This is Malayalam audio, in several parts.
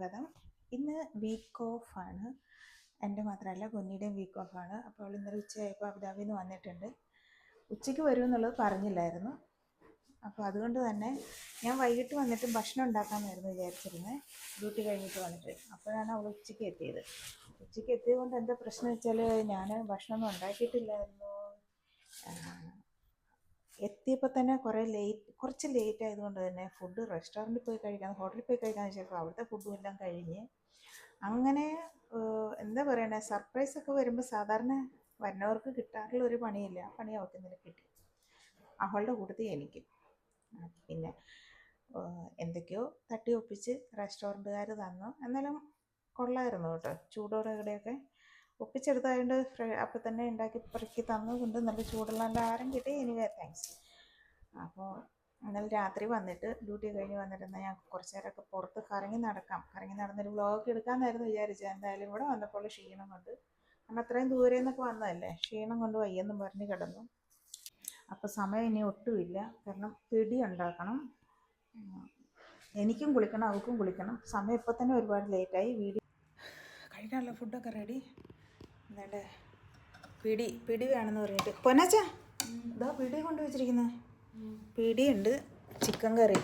സ്വാഗതം. ഇന്ന് വീക്ക് ഓഫാണ്. എൻ്റെ മാത്രമല്ല പൊന്നിയുടെയും വീക്ക് ഓഫാണ്. അപ്പോൾ അവൾ ഇന്നലെ ഉച്ചയായപ്പോൾ അബുദാബിയിൽ നിന്ന് വന്നിട്ടുണ്ട്. ഉച്ചയ്ക്ക് വരുമെന്നുള്ളത് പറഞ്ഞില്ലായിരുന്നു. അപ്പോൾ അതുകൊണ്ട് തന്നെ ഞാൻ വൈകിട്ട് വന്നിട്ട് ഭക്ഷണം ഉണ്ടാക്കാമെന്നായിരുന്നു വിചാരിച്ചിരുന്നത്, ഡ്യൂട്ടി കഴിഞ്ഞിട്ട് വന്നിട്ട്. അപ്പോഴാണ് അവൾ ഉച്ചയ്ക്ക് എത്തിയത്. ഉച്ചയ്ക്ക് എത്തിയത് കൊണ്ട് എന്താ പ്രശ്നം വെച്ചാൽ ഞാൻ ഭക്ഷണമൊന്നും ഉണ്ടാക്കിയിട്ടില്ലായിരുന്നു. എത്തിയപ്പോൾ തന്നെ കുറച്ച് ലേറ്റ് ആയതുകൊണ്ട് തന്നെ ഫുഡ് റെസ്റ്റോറൻറ്റിൽ പോയി കഴിക്കാൻ, ഹോട്ടലിൽ പോയി കഴിക്കാമെന്ന് വെച്ചപ്പോൾ അവിടുത്തെ ഫുഡും എല്ലാം കഴിഞ്ഞ് അങ്ങനെ എന്താ പറയണേ, സർപ്രൈസൊക്കെ വരുമ്പോൾ സാധാരണ വരുന്നവർക്ക് കിട്ടാറുള്ള ഒരു പണിയില്ല, ആ പണി അവൾക്ക് ഇന്നലെ കിട്ടി. അവളുടെ കൂട്ടത്തിൽ എനിക്ക് പിന്നെ എന്തൊക്കെയോ തട്ടി ഒപ്പിച്ച് റെസ്റ്റോറൻറ്റുകാർ തന്നു. എന്നാലും കൊള്ളായിരുന്നു കേട്ടോ. ചൂടോടെ ഇവിടെയൊക്കെ ഒപ്പിച്ചെടുത്തായതുകൊണ്ട് അപ്പം തന്നെ ഉണ്ടാക്കി പെറുക്കി തന്നതുകൊണ്ട് നല്ല ചൂടുള്ള നല്ല ആഹാരം കിട്ടി. Anyway thanks. അപ്പോൾ ഇന്നലെ രാത്രി വന്നിട്ട് ഡ്യൂട്ടി കഴിഞ്ഞ് വന്നിരുന്നാൽ ഞാൻ കുറച്ച് നേരമൊക്കെ പുറത്ത് കറങ്ങി നടന്നൊരു വ്ളോഗ് എടുക്കാമെന്നായിരുന്നു വിചാരിച്ചത്. എന്തായാലും ഇവിടെ വന്നപ്പോൾ ക്ഷീണം കൊണ്ട്, കാരണം അത്രയും ദൂരെ നിന്നൊക്കെ വന്നതല്ലേ, ക്ഷീണം കൊണ്ട് വയ്യെന്നും പറഞ്ഞ് കിടന്നു. അപ്പോൾ സമയം ഇനി ഒട്ടുമില്ല, കാരണം പിടി ഉണ്ടാക്കണം, എനിക്കും കുളിക്കണം അവൾക്കും കുളിക്കണം. സമയം ഇപ്പോൾ തന്നെ ഒരുപാട് ലേറ്റായി. കഴിക്കാനുള്ള ഫുഡൊക്കെ റെഡി. എന്താണ്ട് പിടി വേണമെന്ന് പറഞ്ഞിട്ട് പൊന്നാച്ചാ ഇതാ പിടി കൊണ്ടുവച്ചിരിക്കുന്നത്. പിടിയുണ്ട്, ചിക്കൻ കറി,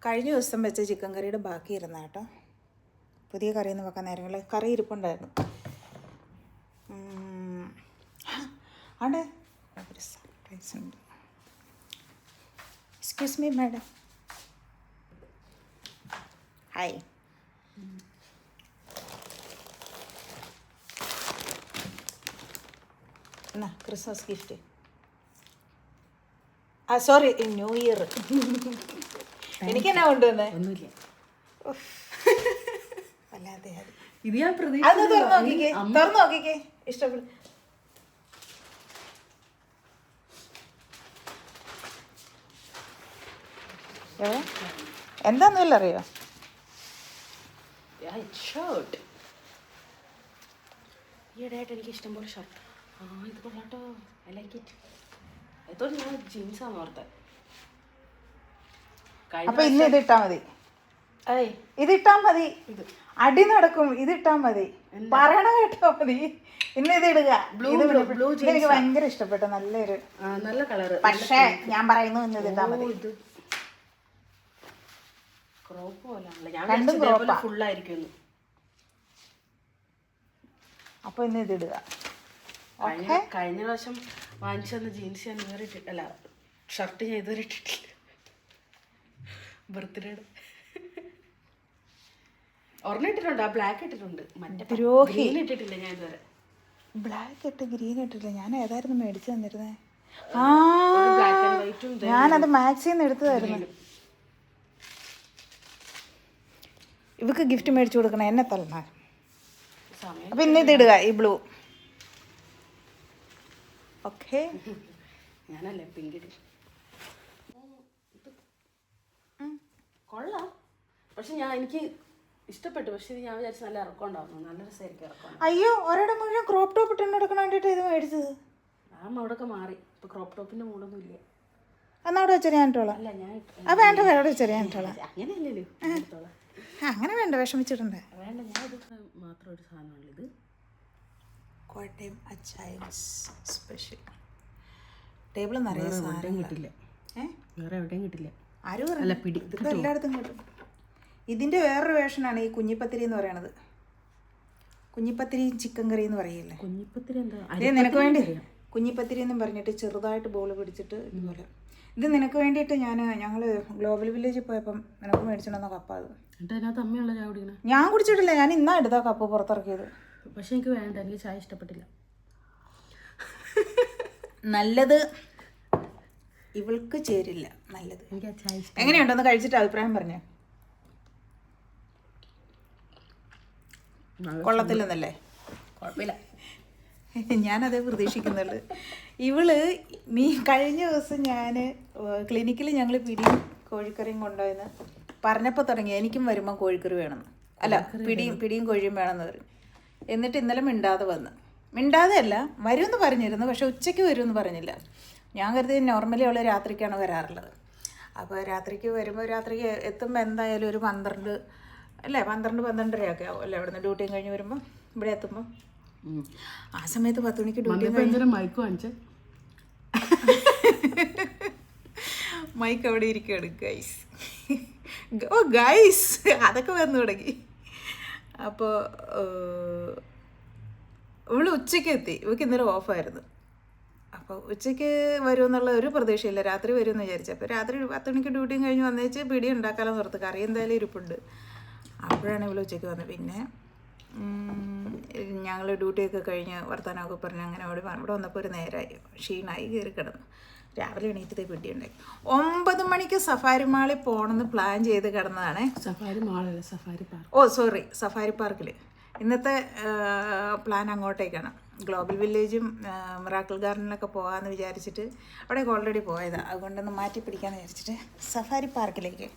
കഴിഞ്ഞ ദിവസം വെച്ച ചിക്കൻ കറിയുടെ ബാക്കി ഇരുന്ന കേട്ടോ. പുതിയ കറിയൊന്നും വെക്കാൻ നേരങ്ങൾ കറി ഇരിപ്പുണ്ടായിരുന്നു. അവിടെ ഒരു സർപ്രൈസ് ഉണ്ട്. Excuse me madam. ഹായ്. എന്നാ Christmas gift. Sorry, new year. എനിക്കെന്നാ കൊണ്ടുവന്നേ? ഒന്നുമില്ല. വല്ലാതെ ഇത് ഞാൻ അത് തുറന്നു നോക്കിക്കേ ഇഷ്ടപ്പെടും. എന്താന്നല്ല അറിയോ? ഷർട്ട്. ഈയിടെയായിട്ട് എനിക്ക് ഇഷ്ടംപോലെ ഷർട്ട്. ഇത് കൊള്ളാട്ടോ, ഐ ലൈക്ക് ഇറ്റ്. എത്തോ ഞാൻ ജീൻസാന്ന് ഓർത്തെ. അപ്പൊ ഇന്ന് ഇതിട്ടാ മതി, ഇതിട്ടാ മതി, അടി നടക്കും. ഇതിട്ടാ മതി, പറയണ കേട്ടാ മതി. ഇന്ന് ഇത് ഇടുക. എനിക്ക് ഭയങ്കര ഇഷ്ടപ്പെട്ടു, നല്ലൊരു നല്ല കളറ്. പക്ഷേ ഞാൻ പറയുന്നു ഇന്ന് ഇതിട്ടാ മതി. ക്രോപ്പ് പോലാണല്ലോ, ഞാൻ ഫുള്ളായിരിക്കും. അപ്പൊ ഇന്ന് ഇത് ഇടുക. കഴിഞ്ഞ പ്രാവശ്യം വാങ്ങിച്ചു ജീൻസ് ഞാൻ ഇതുവരെ അല്ല ഷർട്ട് ഞാൻ ഇതുവരെ ഇട്ടിട്ടില്ല. ബർത്ത്ഡേയുടെ ഒരെണ്ണം ഇട്ടിട്ടുണ്ട്, ആ ബ്ലാക്ക് ഇട്ടിട്ടുണ്ട്. മറ്റേ ഗ്രീൻ ഇട്ടിട്ടില്ല ഞാൻ ഇതുവരെ. ബ്ലാക്ക് ഇട്ട് ഗ്രീൻ ഇട്ടില്ല. ഞാൻ ഏതായിരുന്നു മേടിച്ചു തന്നിരുന്നേ? ഞാനത് മാക്സിന്ന് എടുത്തതായിരുന്നു. ഇവക്ക് ഗിഫ്റ്റ് മേടിച്ചു കൊടുക്കണം, എന്നെ തരണം. അപ്പൊ ഇന്ന് ഇത് ഇടുക, ഈ ബ്ലൂ. ഓക്കെ, ഞാനല്ലേ പിങ്ക്. കൊള്ളാം, പക്ഷെ എനിക്ക് ഇഷ്ടപ്പെട്ടു. പക്ഷെ ഞാൻ വിചാരിച്ചു നല്ല ഇറക്കം ഉണ്ടാവുന്നു, നല്ല രസമായിരിക്കും ഇറക്കം. അയ്യോ, ഒരിടം മുഴുവൻ ക്രോപ്പ് ടോപ്പ് ഇട്ടെന്ന് എടുക്കാൻ വേണ്ടിയിട്ട് ഇത് മേടിച്ചത്. അവിടെയൊക്കെ മാറി, ഇപ്പൊ ക്രോപ്പ് ടോപ്പിന്റെ മൂടൊന്നും ഇല്ല. എന്നാ അവിടെ വെച്ചാൽ ഞാൻ ഇട്ടോളാം. അല്ല ഞാൻ വേണ്ട, അവിടെ വെച്ചാൽ ഞാൻ ഇട്ടോളാം. അങ്ങനെയല്ലല്ലോ, അങ്ങനെ വേണ്ട, വിഷമിച്ചിട്ടുണ്ട്. വേണ്ട, ഞാൻ ഇത് മാത്രം ഒരു സാധനമാണ്. ഇത് കോട്ടയം അച്ചായൻസ് സ്പെഷ്യൽ. ടേബിൾ നിറയെ സാധനം കിട്ടില്ല, വേറെ എവിടെയും കിട്ടില്ല. ആരും പറഞ്ഞില്ല, ഇതിപ്പോൾ എല്ലായിടത്തും കിട്ടും. ഇതിൻ്റെ വേറൊരു വേർഷനാണ് ഈ കുഞ്ഞിപ്പത്തിരി എന്ന് പറയണത്. കുഞ്ഞിപ്പത്തിരിയും ചിക്കൻ കറി എന്ന് പറയില്ലേ. കുഞ്ഞിപ്പത്തിരി എന്താ? നിനക്ക് വേണ്ടി കുഞ്ഞിപ്പത്തിരി എന്നും പറഞ്ഞിട്ട് ചെറുതായിട്ട് ബോൾ പിടിച്ചിട്ട് ഇതുപോലെ. ഇത് നിനക്ക് വേണ്ടിയിട്ട് ഞങ്ങൾ ഗ്ലോബൽ വില്ലേജിൽ പോയപ്പം നിനക്ക് മേടിച്ചിട്ടുണ്ടെന്ന കപ്പ. അത് അതിനകത്ത് അമ്മയുള്ള ചായ കുടിക്കണം. ഞാൻ കുടിച്ചിട്ടില്ല, ഞാൻ ഇന്നാ എടുത്താ കപ്പ് പുറത്തിറക്കിയത്. പക്ഷെ എനിക്ക് വേണ്ട, എനിക്ക് ചായ ഇഷ്ടപ്പെട്ടില്ല. നല്ലത് ഇവൾക്ക് ചേരില്ല, നല്ലത് എനിക്ക് ആ ചായ ഇഷ്ടം. എങ്ങനെയുണ്ടെന്ന് കഴിച്ചിട്ട് അഭിപ്രായം പറഞ്ഞേ. കൊള്ളത്തില്ലെന്നല്ലേ? കുഴപ്പമില്ല, ഞാനതേ പ്രതീക്ഷിക്കുന്നുള്ളു. കഴിഞ്ഞ ദിവസം ഞാൻ ക്ലിനിക്കിൽ ഞങ്ങൾ പിടിയും കോഴിക്കറിയും കൊണ്ടുപോയെന്ന് പറഞ്ഞപ്പോൾ തുടങ്ങി എനിക്കും വരുമ്പോൾ കോഴിക്കറി വേണമെന്ന്. അല്ല, പിടിയും കോഴിയും വേണമെന്ന് പറഞ്ഞു. എന്നിട്ട് ഇന്നലെ മിണ്ടാതെ അല്ല, വരുമെന്ന് പറഞ്ഞിരുന്നു, പക്ഷെ ഉച്ചയ്ക്ക് വരുമെന്ന് പറഞ്ഞില്ല. ഞാൻ കരുതി നോർമലി അവൾ രാത്രിക്കാണ് വരാറുള്ളത്. അപ്പോൾ രാത്രിക്ക് വരുമ്പോൾ രാത്രിക്ക് എത്തുമ്പോൾ എന്തായാലും ഒരു 12 അല്ലേ 12-12:30 ആവും അല്ലേ അവിടുന്ന് ഡ്യൂട്ടിയും കഴിഞ്ഞ് വരുമ്പോൾ ഇവിടെ എത്തുമ്പോൾ. ആ സമയത്ത് 10 മണിക്ക് ഡ്യൂട്ടി മൈക്ക് വാങ്ങിച്ചേ. മൈക്ക് അവിടെ ഇരിക്കുകയാണ് ഗൈസ്. ഓ ഗൈസ് അതൊക്കെ വന്നു തുടങ്ങി. അപ്പോൾ ഇവള് ഉച്ചയ്ക്ക് എത്തി. ഇവൾക്ക് ഇന്നലെ ഓഫായിരുന്നു. അപ്പോൾ ഉച്ചയ്ക്ക് വരുമെന്നുള്ള ഒരു പ്രതീക്ഷയില്ല. രാത്രി വരുമെന്ന് വിചാരിച്ചു. അപ്പോൾ രാത്രി 10 മണിക്ക് ഡ്യൂട്ടിയും കഴിഞ്ഞ് വന്നേച്ച് പിടി ഉണ്ടാക്കാമെന്ന് ഓർത്ത്. കറി എന്തായാലും ഇരിപ്പുണ്ട്. അപ്പോഴാണ് ഇവള് ഉച്ചയ്ക്ക് വന്നത്. പിന്നെ ഞങ്ങൾ ഡ്യൂട്ടിയൊക്കെ കഴിഞ്ഞ് വർത്തമാനമൊക്കെ പറഞ്ഞ് അങ്ങനെ അവിടെ വന്നപ്പോൾ ഒരു നേരമായി. ക്ഷീണമായി കയറി കിടന്നു. രാവിലെ എണീറ്റതേ പിടിയുണ്ടായി. 9 മണിക്ക് സഫാരി മാളിൽ പോകണമെന്ന് പ്ലാൻ ചെയ്ത് കിടന്നതാണ്. സഫാരി മാളല്ല, safari park. Oh sorry, safari പാർക്കിൽ. ഇന്നത്തെ പ്ലാൻ അങ്ങോട്ടേക്കാണ്. ഗ്ലോബൽ വില്ലേജും മിറാക്കിൾ ഗാർഡനിലൊക്കെ പോകാമെന്ന് വിചാരിച്ചിട്ട് അവിടേക്ക് ഓൾറെഡി പോയതാണ്. അതുകൊണ്ടൊന്ന് മാറ്റി പിടിക്കാമെന്ന് വിചാരിച്ചിട്ട് സഫാരി പാർക്കിലേക്ക്.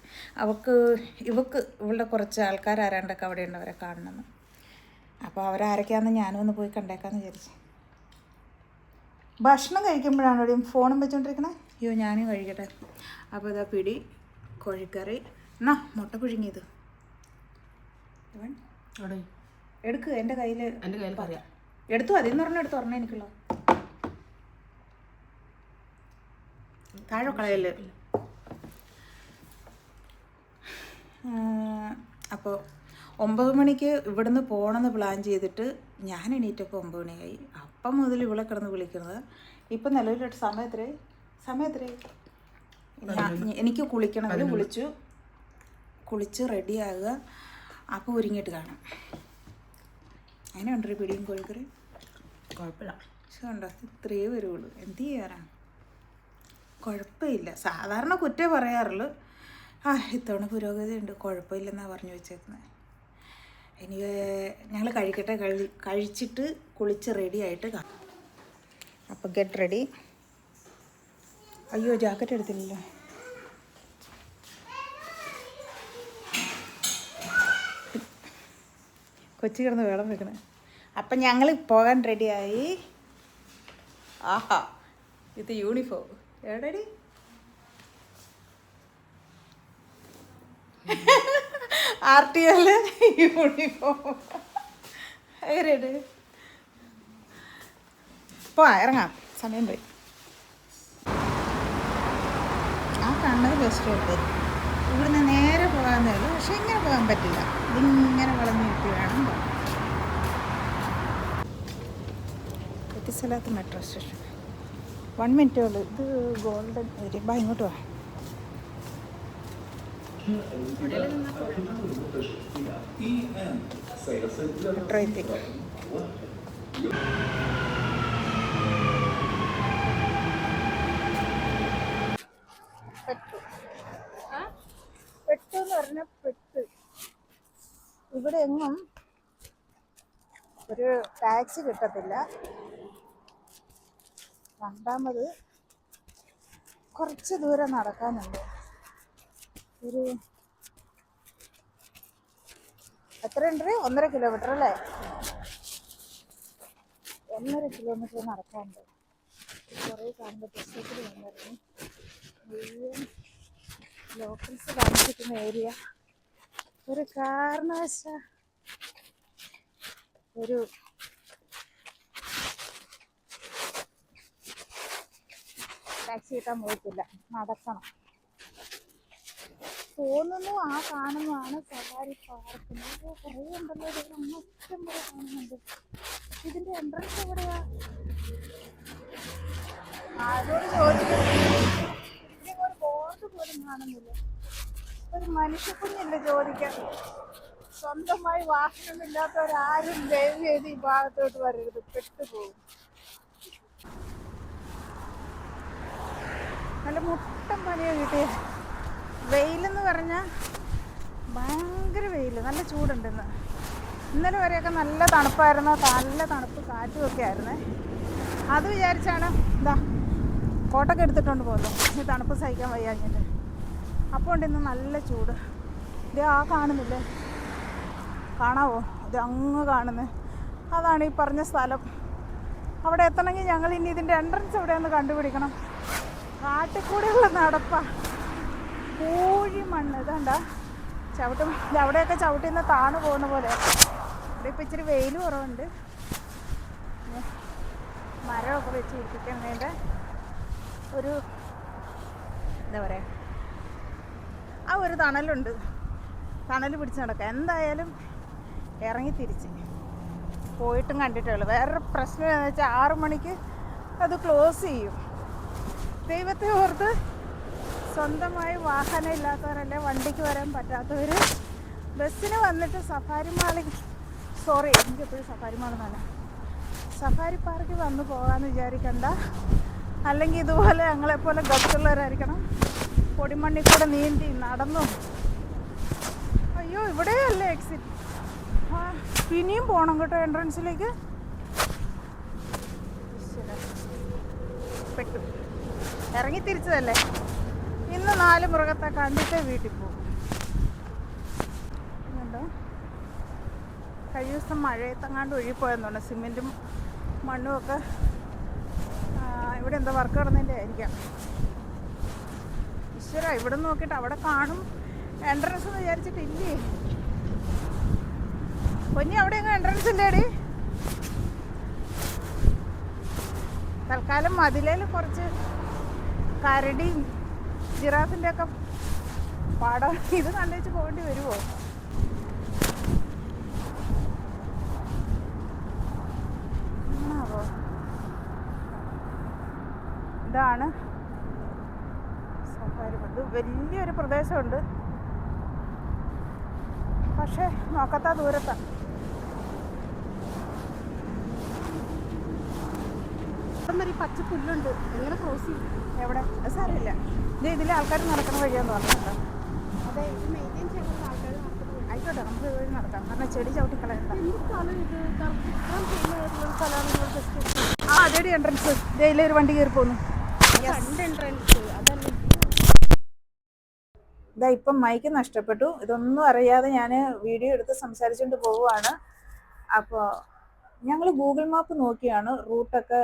ഇവളുടെ കുറച്ച് ആൾക്കാർ ആരാണ്ടൊക്കെ അവിടെ ഉണ്ട്, അവരെ കാണണമെന്ന്. അപ്പോൾ അവരാരൊക്കെയാണെന്ന് ഞാനും ഒന്ന് പോയി കണ്ടേക്കാമെന്ന് വിചാരിച്ചു. ഭക്ഷണം കഴിക്കുമ്പോഴാണ് എവിടെയും ഫോണും വെച്ചോണ്ടിരിക്കണേ. അയ്യോ ഞാനും കഴിക്കട്ടെ. അപ്പോൾ ഇതാ പിടി കോഴിക്കറി. എന്നാ മുട്ട പുഴുങ്ങിയത് എടുക്കുക. എൻ്റെ കയ്യിൽ അറിയാം. എടുത്തു. അതിന്ന് പറഞ്ഞാൽ എടുത്ത് പറഞ്ഞ എനിക്കുള്ള താഴെ കളയല്. അപ്പോൾ 9 മണിക്ക് ഇവിടുന്ന് പോകണമെന്ന് പ്ലാൻ ചെയ്തിട്ട് ഞാൻ എണീറ്റപ്പോൾ 9 മണിയായി. അപ്പം മുതൽ ഇവിടെ കിടന്ന് വിളിക്കുന്നത്. ഇപ്പം നിലവിലായിട്ട് സമയത്രേ എനിക്ക് കുളിക്കണമെങ്കിൽ കുളിച്ച് റെഡിയാകുക. അപ്പോൾ ഒരുങ്ങിയിട്ട് കാണാം. അങ്ങനെ ഉണ്ടൊരു പിടിയും കോഴിക്കറി. കുഴപ്പമില്ല. പക്ഷെ ഉണ്ടോ ഇത്രയേ വരുള്ളൂ. എന്ത് ചെയ്യാനാണ്, കുഴപ്പമില്ല. സാധാരണ കുറ്റേ പറയാറുള്ളൂ. ഇത്തവണ പുരോഗതി ഉണ്ട്, കുഴപ്പമില്ലെന്നാണ് പറഞ്ഞു വെച്ചേക്കുന്നത്. എനിക്ക് ഞങ്ങൾ കഴിക്കട്ടെ. കഴിച്ചിട്ട് കുളിച്ച് റെഡി ആയിട്ട് കാണാം. അപ്പോൾ ഗെറ്റ് റെഡി. അയ്യോ ജാക്കറ്റ് എടുത്തില്ലല്ലോ. കൊച്ചി കിടന്ന് വേളം വെക്കണേ. അപ്പം ഞങ്ങൾ പോകാൻ റെഡിയായി. ആഹാ ഇത് യൂണിഫോം എവിടെടി? RTL uniform. എങ്ങനെയുണ്ട്? ഇറങ്ങാം, സമയം പോയി. ആ കണ്ണത് ബെസ്റ്റ് ഉണ്ട്. ഇവിടുന്ന് നേരെ പോകാമെന്നേ ഉള്ളൂ. പക്ഷെ ഇങ്ങനെ പോകാൻ പറ്റില്ല. ഇതിങ്ങനെ വളഞ്ഞിട്ട് വേണം പോകാൻ. എത്തിസ്ഥലത്ത് മെട്രോ സ്റ്റേഷൻ 1 മിനിറ്റേ ഉള്ളൂ. ഇത് ഗോൾഡൻ ഏരിയ. ഇങ്ങോട്ട് വാ. മെട്രോ എത്തി. പെട്ടു എന്ന് പറഞ്ഞ പെട്ട്. ഇവിടെ എങ്ങും ഒരു ടാക്സി കിട്ടത്തില്ല. രണ്ടാമത് കുറച്ച് ദൂരം നടക്കാനുണ്ട്. ഒരു എത്രയുണ്ട്? 1.5 കിലോമീറ്റർ അല്ലേ? 1.5 കിലോമീറ്റർ നടക്കാനുണ്ട്. കുറേ കാണുമ്പോൾ ബസ്സിൽ വന്നിരുന്നു. മുഴുവൻ ലോക്കൽസ് താമസിക്കുന്ന ഏരിയ. ഒരു കാരണവശാൽ ഒരു ടാക്സി കിട്ടാൻ പോയിട്ടില്ല. നടക്കണം തോന്നുന്നു. ആ കാണുന്നതാണ് സഫാരി പാർക്ക്. കുറേ ഉണ്ടല്ലോ. ഇഷ്ടം പോലെ കാണുന്നുണ്ട്. ഇതിന്റെ എൻട്രൻസ് എവിടെയാ? ആരോട് ചോദിക്കുന്നു. ഒരു ബോർഡ് പോലും കാണുന്നില്ല. ഒരു മനുഷ്യക്കുഞ്ഞില്ല ചോദിക്കാൻ. സ്വന്തമായി വാഹനമില്ലാത്തവരാരും ദയവ് ചെയ്ത് ഈ ഭാഗത്തോട്ട് വരരുത്, പെട്ടുപോകും. നല്ല മുട്ടം പനിയാണ് കിട്ടിയത്. വെയിലെന്ന് പറഞ്ഞാൽ ഭയങ്കര വെയിൽ, നല്ല ചൂടുണ്ടെന്ന്. ഇന്നലെ വരെയൊക്കെ നല്ല തണുപ്പായിരുന്നു. നല്ല തണുപ്പ് കാറ്റുമൊക്കെ ആയിരുന്നേ. അത് വിചാരിച്ചാണ് ഇതാ കോട്ടൊക്കെ എടുത്തിട്ടുണ്ട് പോകുന്നു. ഈ തണുപ്പ് സഹിക്കാൻ വയ്യാഞ്ഞിട്ട്. അപ്പോൾ ഉണ്ട് ഇന്ന് നല്ല ചൂട്. ഇത് ആ കാണുന്നില്ലേ, കാണാവോ? ഇത് അങ്ങ് കാണുന്നത് അതാണ് ഈ പറഞ്ഞ സ്ഥലം. അവിടെ എത്തണമെങ്കിൽ ഞങ്ങൾ ഇനി ഇതിൻ്റെ എൻട്രൻസ് എവിടെയൊന്ന് കണ്ടുപിടിക്കണം. കാട്ടിക്കൂടെയുള്ള നടപ്പാ. പൂഴി മണ്ണ് ഇതാണ്ട ചവിട്ടും അവിടെയൊക്കെ ചവിട്ടിന്ന് താണു പോകുന്ന പോലെ. ഇവിടെ ഇപ്പം ഇച്ചിരി വെയിൽ കുറവുണ്ട്. മരമൊക്കെ വെച്ച് പിടിപ്പിക്കുന്നതിൻ്റെ ഒരു എന്താ പറയുക, ആ ഒരു തണലുണ്ട്. തണൽ പിടിച്ച് നടക്കാം. എന്തായാലും ഇറങ്ങി തിരിച്ച് പോയിട്ടും കണ്ടിട്ടേ ഉള്ളൂ. വേറൊരു പ്രശ്നം എന്താണെന്ന് വെച്ചാൽ 6 മണിക്ക് അത് ക്ലോസ് ചെയ്യും. ദൈവത്തെ ഓർത്ത് സ്വന്തമായി വാഹനം ഇല്ലാത്തവരല്ലേ, വണ്ടിക്ക് വരാൻ പറ്റാത്തവർ ബസ്സിന് വന്നിട്ട് സഫാരി മാളിൽ, സോറി എനിക്കെപ്പോഴും സഫാരി മാൾ തന്നെ, സഫാരി പാർക്കിൽ വന്ന് പോകാമെന്ന് വിചാരിക്കണ്ട. അല്ലെങ്കിൽ ഇതുപോലെ ഞങ്ങളെപ്പോലെ ഗത്തുള്ളവരായിരിക്കണം, പൊടിമണ്ണിൽ കൂടെ നീന്തി നടന്നും. അയ്യോ ഇവിടെയല്ലേ എക്സിറ്റ്. ആ പിന്നെയും പോകണം കേട്ടോ എൻട്രൻസിലേക്ക്. പെട്ടു ഇറങ്ങി തിരിച്ചതല്ലേ. ഇന്ന് 4 മൃഗത്തെ കണ്ടിട്ടേ വീട്ടിൽ പോകും. എന്നുണ്ടോ കഴിഞ്ഞ ദിവസം മഴയത്തെങ്ങാണ്ട് ഒഴുകിപ്പോയെന്നുണ്ട്. സിമെൻറ്റും മണ്ണും ഒക്കെ ഇവിടെ എന്താ വർക്ക് നടന്നതിൻ്റെ ആയിരിക്കാം. ഈശ്വര ഇവിടെ നോക്കിയിട്ട് അവിടെ കാണും എൻട്രൻസ് എന്ന് വിചാരിച്ചിട്ടില്ലേ. പൊന്നി അവിടെ എങ്ങനെ എൻട്രൻസ് ഇല്ലേടി? തൽക്കാലം മതിലേൽ കുറച്ച് കരടിയും ജിറാഫിൻ്റെ ഒക്കെ പടം ഇത് കണ്ടുവച്ച് പോകേണ്ടി വരുമോ? ആവോ. ഇതാണ് സഫാരി. ഇത് വലിയൊരു പ്രദേശമുണ്ട്, പക്ഷേ നോക്കത്താ ദൂരത്താണ്. പച്ച പുല്ലുണ്ട്, എങ്ങനെ ക്രോസ് ചെയ്യും? എവിടെ? അത് സാരമില്ല. ഇതിലെ ആൾക്കാർ നടക്കുന്ന വഴിയാന്ന് പറഞ്ഞിട്ടുണ്ടോ? അതെ, ഇത് മെയിൻറ്റെയിൻ ചെയ്യുന്ന ആൾക്കാർ നടക്കുന്നത്. ആയിക്കോട്ടെ, നമുക്ക് വഴി നടക്കാം. കാരണം ചെടി ചവിട്ടി കളയണ്ട. ആ അതെടി എൻട്രൻസ്. ഇതിലെ ഒരു വണ്ടി കയറി പോന്നു. എൻട്രൻസ് അതല്ലേ. ഇതാ ഇപ്പം മൈക്ക് നഷ്ടപ്പെട്ടു. ഇതൊന്നും അറിയാതെ ഞാൻ വീഡിയോ എടുത്ത് സംസാരിച്ചുകൊണ്ട് പോവുകയാണ്. അപ്പോൾ ഞങ്ങൾ ഗൂഗിൾ മാപ്പ് നോക്കിയാണ് റൂട്ടൊക്കെ,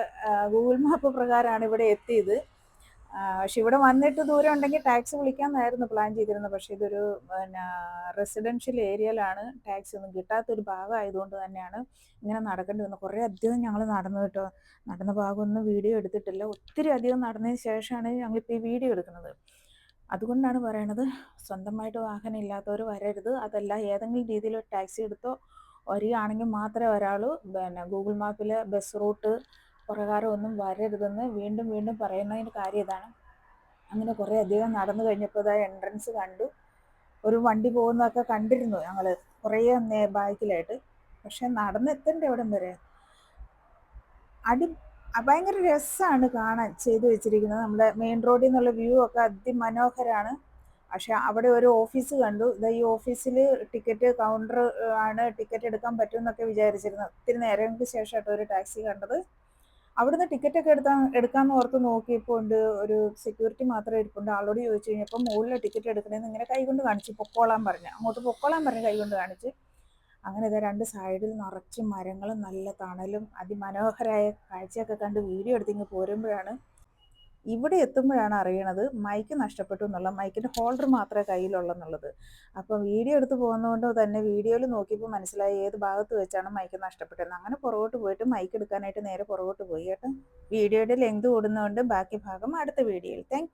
ഗൂഗിൾ മാപ്പ് പ്രകാരമാണ് ഇവിടെ എത്തിയത്. പക്ഷെ ഇവിടെ വന്നിട്ട് ദൂരം ഉണ്ടെങ്കിൽ ടാക്സി വിളിക്കാമെന്നായിരുന്നു പ്ലാൻ ചെയ്തിരുന്നത്. പക്ഷേ ഇതൊരു റെസിഡൻഷ്യൽ ഏരിയയിലാണ്, ടാക്സി ഒന്നും കിട്ടാത്തൊരു ഭാഗമായതുകൊണ്ട് തന്നെയാണ് ഇങ്ങനെ നടക്കേണ്ടി വന്നത്. കുറേ അധികം ഞങ്ങൾ നടന്നു കേട്ടോ. നടന്ന ഭാഗമൊന്നും വീഡിയോ എടുത്തിട്ടില്ല. ഒത്തിരി അധികം നടന്നതിന് ശേഷമാണ് ഞങ്ങളിപ്പോൾ ഈ വീഡിയോ എടുക്കുന്നത്. അതുകൊണ്ടാണ് പറയണത്, സ്വന്തമായിട്ട് വാഹനം ഇല്ലാത്തവർ വരരുത്. അതല്ല ഏതെങ്കിലും രീതിയിൽ ടാക്സി എടുത്തോ വരികയാണെങ്കിൽ മാത്രമേ ഒരാൾ ഗൂഗിൾ മാപ്പിലെ ബസ് റൂട്ട് പ്രകാരം ഒന്നും വരരുതെന്ന് വീണ്ടും വീണ്ടും പറയുന്നതിൻ്റെ കാര്യം ഇതാണ്. അങ്ങനെ കുറേ അധികം നടന്നു കഴിഞ്ഞപ്പോൾ ഇതാ എൻട്രൻസ് കണ്ടു. ഒരു വണ്ടി പോകുന്നതൊക്കെ കണ്ടിരുന്നു ഞങ്ങൾ കുറേ ബാക്കിലായിട്ട്. പക്ഷെ നടന്നെത്തേണ്ട എവിടം വരെ ഭയങ്കര രസമാണ് കാണാൻ ചെയ്തു വെച്ചിരിക്കുന്നത്. നമ്മുടെ മെയിൻ റോഡിൽ നിന്നുള്ള വ്യൂ ഒക്കെ അതിമനോഹരമാണ്. പക്ഷെ അവിടെ ഒരു ഓഫീസ് കണ്ടു. ഇതാ ഈ ഓഫീസിൽ ടിക്കറ്റ് കൗണ്ടർ ആണ്, ടിക്കറ്റ് എടുക്കാൻ പറ്റും എന്നൊക്കെ വിചാരിച്ചിരുന്നു. ഒത്തിരി നേരങ്ങൾക്ക് ശേഷമായിട്ട് ഒരു ടാക്സി കണ്ടത്. അവിടുന്ന് ടിക്കറ്റൊക്കെ എടുക്കാമെന്ന് ഓർത്ത് നോക്കിയപ്പോൾ ഉണ്ട് ഒരു സെക്യൂരിറ്റി മാത്രമേ ഇരിപ്പുണ്ട്. ആളോട് ചോദിച്ചു കഴിഞ്ഞപ്പോൾ മുകളിൽ ടിക്കറ്റ് എടുക്കണമെന്ന് ഇങ്ങനെ കൈകൊണ്ട് കാണിച്ചു, പൊക്കോളാൻ പറഞ്ഞു. അങ്ങോട്ട് പൊക്കോളാൻ പറഞ്ഞ് കൈകൊണ്ട് കാണിച്ച്. അങ്ങനെ ഇതാ 2 സൈഡിൽ നിറച്ച് മരങ്ങളും നല്ല തണലും അതിമനോഹരമായ കാഴ്ചയൊക്കെ കണ്ട് വീഡിയോ എടുത്തിങ്ങ് പോരുമ്പോഴാണ്, ഇവിടെ എത്തുമ്പോഴാണ് അറിയണത് മൈക്ക് നഷ്ടപ്പെട്ടു എന്നുള്ള. മൈക്കിൻ്റെ ഹോൾഡർ മാത്രമേ കയ്യിലുള്ളെന്നുള്ളത്. അപ്പം വീഡിയോ എടുത്ത് പോകുന്നതുകൊണ്ട് തന്നെ വീഡിയോയിൽ നോക്കിയപ്പോൾ മനസ്സിലായി ഏത് ഭാഗത്ത് വെച്ചാണ് മൈക്ക് നഷ്ടപ്പെട്ടതെന്ന്. അങ്ങനെ പുറകോട്ട് പോയിട്ട് മൈക്ക് എടുക്കാനായിട്ട് നേരെ പുറകോട്ട് പോയി കേട്ടോ. വീഡിയോയുടെ ലെങ്ത് കൂടുന്നതുകൊണ്ട് ബാക്കി ഭാഗം അടുത്ത വീഡിയോയിൽ. താങ്ക്